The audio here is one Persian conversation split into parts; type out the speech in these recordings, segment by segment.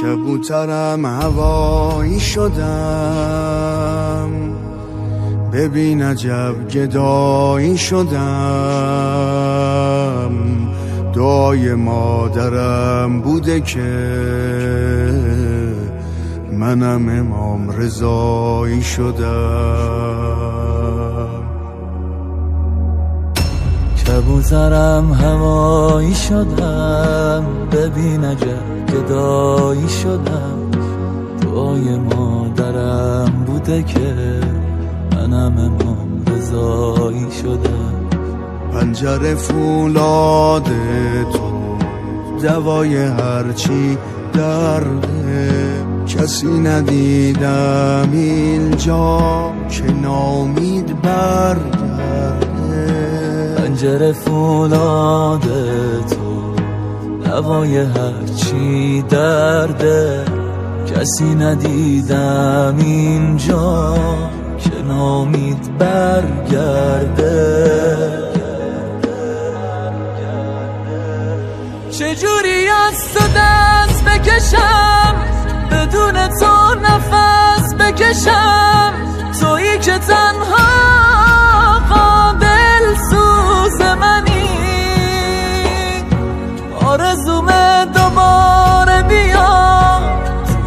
کبوترم هوایی شدم، ببین عجب گدایی شدم. دعای مادرم بوده که منم امام رضایی شدم. کبوترم هوایی شدم، ببین عجب گدایی شدم. دعای مادرم بوده که منم امام رضایی شدم. پنجره فولاد تو دوای هرچی درده، کسی ندیدم اینجا که نامید برگرده. پنجره فولاد تو دوای هرچی درده، کسی ندیدم اینجا که نامید برگرده. چجوری از تو دست بکشم، بدون تو نفس بکشم، تویی که تنها قابل سوز منی. آرزومه دوباره بیاد،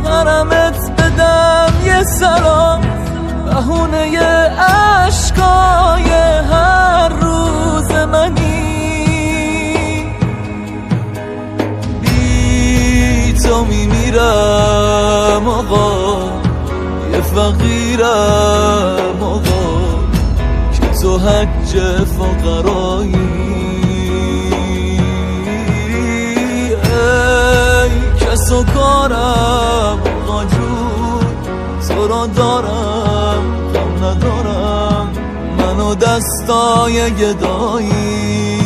حرمت بدم یه سلام، بهونه عشقای هر روز منی. بی تو میمیرم آقا، یه فقیرم آقا، که تو حج فقرایی. ای کس و کارم آقا جون، تو را دارم غم ندارم، منو دستای گدایی.